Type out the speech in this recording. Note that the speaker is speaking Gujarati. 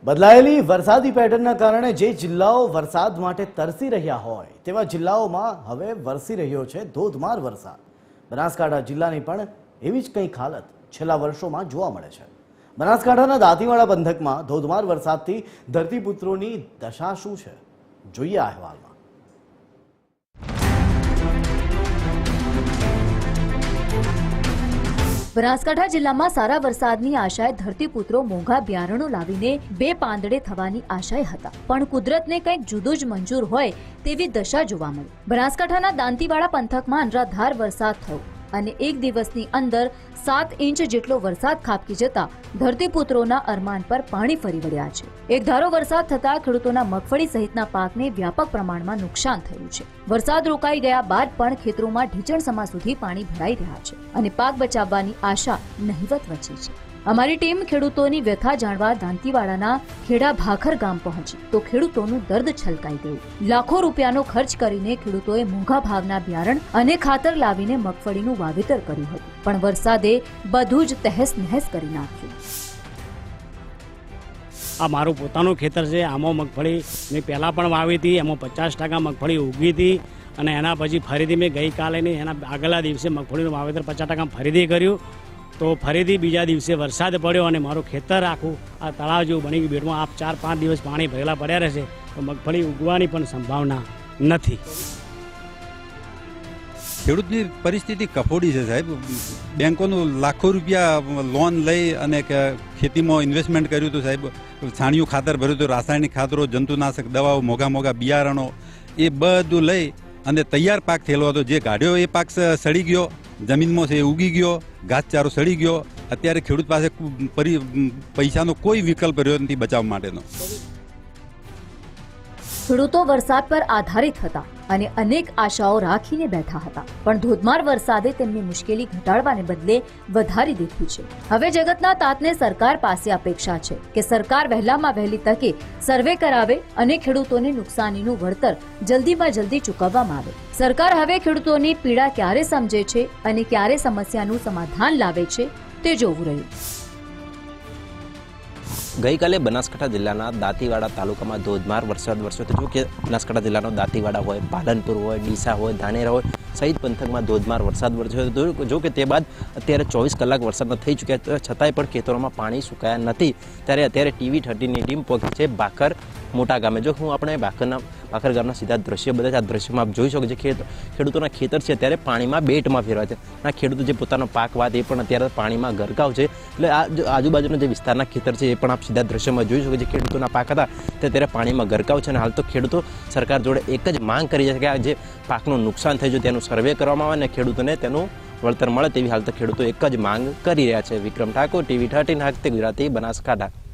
બદલાયેલી વરસાદી પેટર્નના કારણે જે જિલ્લાઓ વરસાદ માટે તરસી રહ્યા હોય તેવા જિલ્લાઓમાં હવે વરસી રહ્યો છે ધોધમાર વરસાદ। બનાસકાંઠા જિલ્લાની પણ એવી જ કંઈક હાલત છેલ્લા વર્ષોમાં જોવા મળે છે। બનાસકાંઠાના દાંતીવાડા પંથકમાં ધોધમાર વરસાદથી ધરતીપુત્રોની દશા શું છે, જોઈએ આ અહેવાલમાં। બનાસકાંઠા જિલ્લામાં સારા વરસાદની આશાએ ધરતીપુત્રો મોંઘા બિયારણો લાવીને બે પાંદડે થવાની આશાએ હતા, પણ કુદરતને કંઈક જુદું જ મંજૂર હોય તેવી દશા જોવા મળી। બનાસકાંઠાના દાંતીવાડા પંથકમાં અનરાધાર વરસાદ થયો અને એક દિવસની અંદર 7 ઇંચ જેટલો વરસાદ ખાબકી જતા ધરતીપુત્રોના અરમાન પર પાણી ફરી વળ્યા છે। એક ધારો વરસાદ થતા ખેડૂતોના મગફળી સહિતના પાકને વ્યાપક પ્રમાણમાં નુકસાન થયું છે। વરસાદ રોકાઈ ગયા બાદ પણ ખેતરોમાં ઢીચણસમા સુધી પાણી ભરાઈ રહ્યા છે અને પાક બચાવવાની આશા નહિવત વચી છે। અમારી ટીમ ખેડૂતોની વ્યથા જાણવા દાંતીવાડાના ખેડા ભાખર ગામ પહોંચી તો ખેડૂતોનું દર્દ છલકાઈ ગયું। લાખો રૂપિયાનો ખર્ચ કરીને ખેડૂતોએ મોંઘા ભાવના બિયારણ અને ખાતર લાવીને મગફળીનું વાવેતર કર્યું હતું, પણ વરસાદે બધું જ તહેસ નહેસ કરી નાખ્યું। આ મારું પોતાનું ખેતર છે, આમાં મગફળી મેં પહેલાં પણ વાવી હતી, એમાં 50% મગફળી ઉગી હતી અને એના પછી ફરીથી મેં ગઈકાલે નહીં એના આગલા દિવસે મગફળીનું વાવેતર 50% ફરીથી કર્યું। તો ફરીથી બીજા દિવસે વરસાદ પડ્યો અને મારું ખેતર આખું આ તળાવ જેવું બની ગયું। બેડમાં આપ 4-5 દિવસ પાણી ભરેલા પડ્યા રહેશે તો મગફળી ઉગવાની પણ સંભાવના નથી। ખેડૂતની પરિસ્થિતિ કફોડી છે સાહેબ। બેંકોનું લાખો રૂપિયા લોન લઈ અને ખેતીમાં ઇન્વેસ્ટમેન્ટ કર્યું હતું સાહેબ। છાણિયું ખાતર ભર્યું હતું, રાસાયણિક ખાતરો, જંતુનાશક દવાઓ, મોંઘા બિયારણો, એ બધું લઈ અને તૈયાર પાક થયેલો હતો। જે કાઢ્યો એ પાક સડી ગયો, જમીનમાં છે એ ઉગી ગયો, ઘાસચારો સડી ગયો। અત્યારે ખેડૂત પાસે પૈસાનો કોઈ વિકલ્પ રહ્યો નથી બચાવવા માટેનો। ખેડૂતો વરસાદ પર આધારિત હતા અને અનેક આશાઓ રાખીને બેઠા હતા, પણ ધોધમાર વરસાદે તેમની મુશ્કેલી ઘટાડવાને બદલે વધારી દીધી છે। હવે જગતના તાતને સરકાર પાસે અપેક્ષા છે કે સરકાર વહેલામાં વહેલી તકે સર્વે કરાવે અને ખેડૂતોને નુકસાનીનું વળતર જલ્દીમાં જલ્દી ચૂકવવામાં આવે। સરકાર હવે ખેડૂતોની પીડા ક્યારે સમજે છે અને ક્યારે સમસ્યાનું સમાધાન લાવે છે તે જોવું રહ્યું। ગઈકાલે બનાસકાંઠા જિલ્લાના દાંતીવાડા તાલુકામાં ધોધમાર વરસાદ વરસ્યો હતો। જો કે બનાસકાંઠા જિલ્લાનો દાંતીવાડા હોય, પાલનપુર હોય, ડીસા હોય, ધાનેરા હોય સહિત પંથકમાં ધોધમાર વરસાદ વરસ્યો હતો। જો કે તે બાદ અત્યારે 24 કલાક વરસાદ થઈ ચૂક્યા છતાંય પણ ખેતરોમાં પાણી સુકાયા નથી। ત્યારે અત્યારે TV30ની ટીમ પહોંચી છે ભાખર મોટા ગામે। જો હું આપણે ભાખર ગામના સીધા દ્રશ્ય બધા આ દ્રશ્યમાં આપ જોઈ શકો છો। ખેડૂતોના ખેતર છે અત્યારે પાણીમાં બેટમાં ફેરવાય છે અને ખેડૂતો જે પોતાનો પાક વાત એ પણ અત્યારે પાણીમાં ગરકાવ છે। એટલે આ આજુબાજુના જે વિસ્તારના ખેતર છે એ પણ આપ સીધા દ્રશ્યમાં જોઈ શકો છો। જે ખેડૂતોના પાક હતા તે અત્યારે પાણીમાં ગરકાવ છે અને હાલ તો ખેડૂતો સરકાર જોડે એક જ માંગ કરી છે કે આ જે પાકનું નુકસાન થયું છે તેનું સર્વે કરવામાં આવે અને ખેડૂતોને તેનું વળતર મળે તેવી હાલ તો ખેડૂતો એક જ માંગ કરી રહ્યા છે। વિક્રમ ઠાકોર, TV30 ગુજરાતી, બનાસકાંઠા।